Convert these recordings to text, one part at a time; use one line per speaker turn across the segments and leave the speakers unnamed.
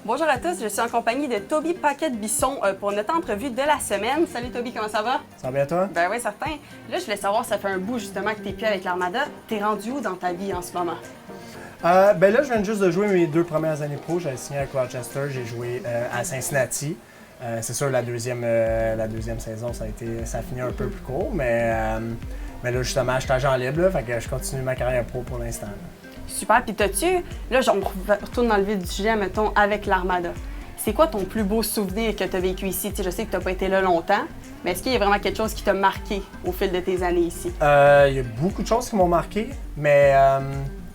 Bonjour à tous, je suis en compagnie de Toby Paquette-Bisson pour notre entrevue de la semaine. Salut Toby, comment ça va?
Ça va bien toi?
Ben oui, certain. Là, je voulais savoir, ça fait un bout justement que t'es plus avec l'Armada. T'es rendu où dans ta vie en ce moment?
Ben là, je viens juste de jouer mes 2 premières années pro. J'ai signé avec Rochester, j'ai joué à Cincinnati. C'est sûr, la deuxième saison, ça a fini un peu plus court, mais là, justement, je suis agent libre, là, fait que je continue ma carrière pro pour l'instant.
Super, puis là, on retourne dans le vif du sujet, mettons, avec l'Armada. C'est quoi ton plus beau souvenir que tu as vécu ici? Je sais que tu n'as pas été là longtemps, mais est-ce qu'il y a vraiment quelque chose qui t'a marqué au fil de tes années ici?
Il y a beaucoup de choses qui m'ont marqué, mais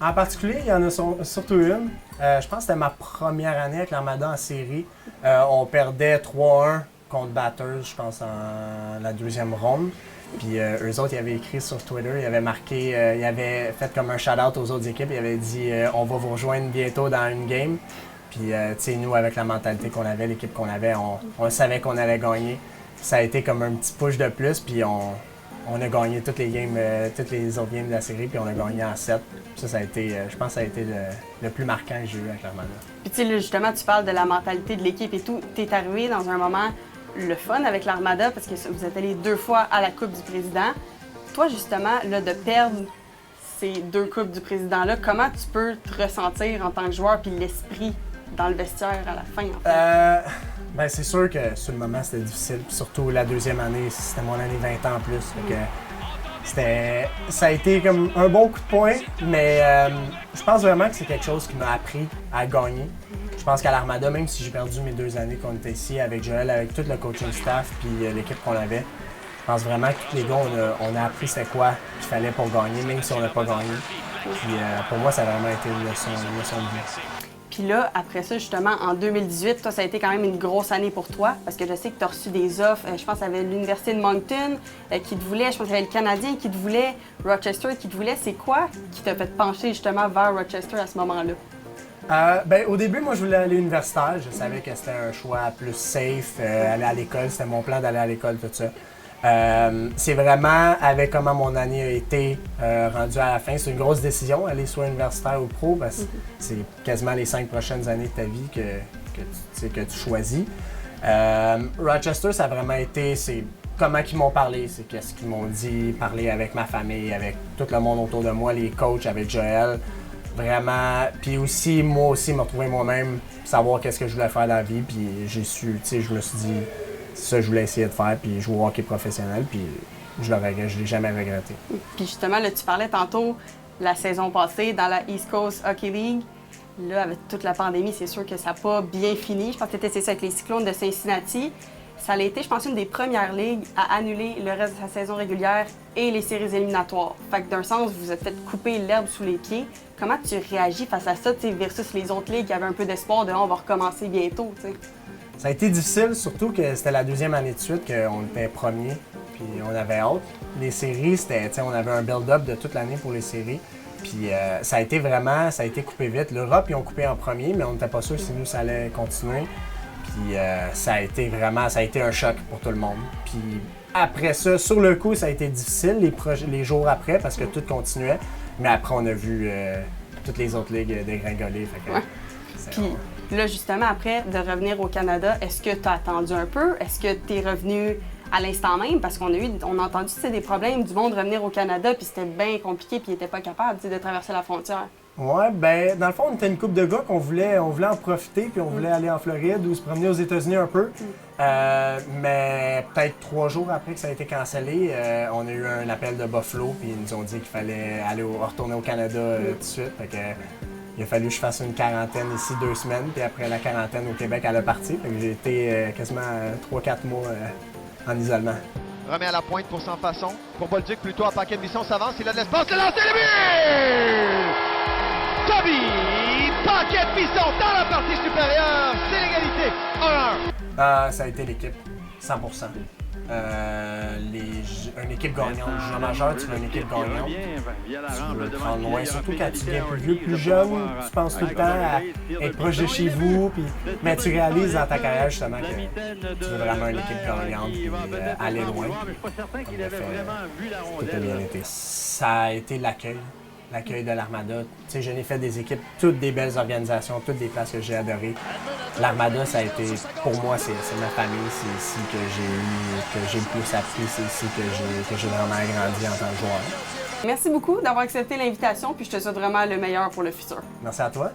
en particulier, il y en a surtout une. Je pense que c'était ma première année avec l'Armada en série. On perdait 3-1 contre Batters, je pense, en la deuxième ronde. Puis eux autres, ils avaient écrit sur Twitter, ils avaient marqué, ils avaient fait comme un shout-out aux autres équipes, ils avaient dit on va vous rejoindre bientôt dans une game. Puis tu sais, nous, avec la mentalité qu'on avait, l'équipe qu'on avait, on savait qu'on allait gagner. Ça a été comme un petit push de plus, puis on a gagné toutes les games, toutes les autres games de la série, puis on a gagné en 7. Ça a été, je pense que ça a été le plus marquant que j'ai eu avec l'Armada.
Puis tu sais, justement, tu parles de la mentalité de l'équipe et tout. T'es arrivé dans un moment le fun avec l'Armada parce que vous êtes allé 2 fois à la Coupe du Président. Toi, justement, là, de perdre ces 2 Coupes du Président-là, comment tu peux te ressentir en tant que joueur puis l'esprit dans le vestiaire à la fin, en fait?
Ben, c'est sûr que sur le moment, c'était difficile. Puis surtout la deuxième année, c'était mon année 20 ans en plus. Fait que ça a été comme un bon coup de poing, mais je pense vraiment que c'est quelque chose qui m'a appris à gagner. Je pense qu'à l'Armada, même si j'ai perdu mes 2 années qu'on était ici avec Joël, avec tout le coaching staff puis l'équipe qu'on avait, je pense vraiment que tous les gars, on a appris c'était quoi qu'il fallait pour gagner, même si on n'a pas gagné. Puis pour moi, ça a vraiment été une leçon de vie.
Puis là, après ça, justement, en 2018, toi, ça a été quand même une grosse année pour toi, parce que je sais que tu as reçu des offres. Je pense qu'il y avait l'Université de Moncton qui te voulait, je pense qu'il y avait le Canadien qui te voulait, Rochester qui te voulait. C'est quoi qui t'a fait pencher justement vers Rochester à ce moment-là?
Ben, au début, moi, je voulais aller universitaire. Je savais que c'était un choix plus safe, aller à l'école. C'était mon plan d'aller à l'école, tout ça. C'est vraiment avec comment mon année a été rendue à la fin. C'est une grosse décision, aller soit universitaire ou pro, parce que c'est quasiment les 5 prochaines années de ta vie que tu choisis. Rochester, ça a vraiment été, c'est comment ils m'ont parlé, c'est qu'est-ce qu'ils m'ont dit, parler avec ma famille, avec tout le monde autour de moi, les coachs, avec Joël. Vraiment, puis aussi, moi aussi, me retrouver moi-même, savoir qu'est-ce que je voulais faire dans la vie, puis j'ai su, tu sais, je me suis dit, c'est ça que je voulais essayer de faire, puis jouer au hockey professionnel, puis je l'ai jamais regretté.
Puis justement, là, tu parlais tantôt la saison passée dans la East Coast Hockey League. Là, avec toute la pandémie, c'est sûr que ça n'a pas bien fini. Je pense que tu étais avec les Cyclones de Cincinnati. Ça a été, je pense, une des premières ligues à annuler le reste de sa saison régulière et les séries éliminatoires. Fait que d'un sens, vous vous êtes fait couper l'herbe sous les pieds. Comment tu réagis face à ça, versus les autres ligues qui avaient un peu d'espoir de on va recommencer bientôt, t'sais?
Ça a été difficile, surtout que c'était la 2e année de suite qu'on était premier, puis on avait hâte. Les séries, on avait un build-up de toute l'année pour les séries. Puis ça a été coupé vite. L'Europe, ils ont coupé en premier, mais on n'était pas sûr si nous, ça allait continuer. Puis ça a été un choc pour tout le monde. Puis après ça, sur le coup, ça a été difficile les jours après parce que tout continuait. Mais après, on a vu toutes les autres ligues dégringoler.
Puis là, justement, après de revenir au Canada, est-ce que tu as attendu un peu? Est-ce que tu es revenu à l'instant même? Parce qu'on a entendu des problèmes du monde revenir au Canada, puis c'était bien compliqué, puis ils n'étaient pas capables de traverser la frontière.
Ouais, ben dans le fond, on était une couple de gars qu'on voulait en profiter, puis on voulait aller en Floride ou se promener aux États-Unis un peu. Mais peut-être 3 jours après que ça a été cancellé, on a eu un appel de Buffalo, puis ils nous ont dit qu'il fallait retourner au Canada tout de suite. Fait que, il a fallu que je fasse une quarantaine ici 2 semaines, puis après la quarantaine au Québec, elle a parti. Fait que j'ai été quasiment 3-4 mois en isolement.
Remet à la pointe pour sans façon. Pour Bolduc, plutôt à Paquette-Bisson s'avance. Il a de l'espace. C'est lancé le but! Toby Paquette-Bisson dans la partie supérieure. C'est l'égalité. 1-1.
Ça a été l'équipe, 100%. Une équipe gagnante. Joueur majeur, tu veux une équipe gagnante. Tu veux le prendre loin. Surtout quand tu deviens plus vieux, plus jeune, tu penses tout le temps à être proche de chez vous. Mais tu réalises dans ta carrière justement que tu veux vraiment une équipe gagnante et aller loin. Tout a bien été. Ça a été l'accueil. l'accueil de l'Armada. Tu sais, je n'ai fait des équipes, toutes des belles organisations, toutes des places que j'ai adorées. L'Armada, ça a été, pour moi, c'est ma famille, c'est ici que j'ai le plus appris, c'est ici que j'ai vraiment grandi en tant que joueur.
Merci beaucoup d'avoir accepté l'invitation, puis je te souhaite vraiment le meilleur pour le futur.
Merci à toi.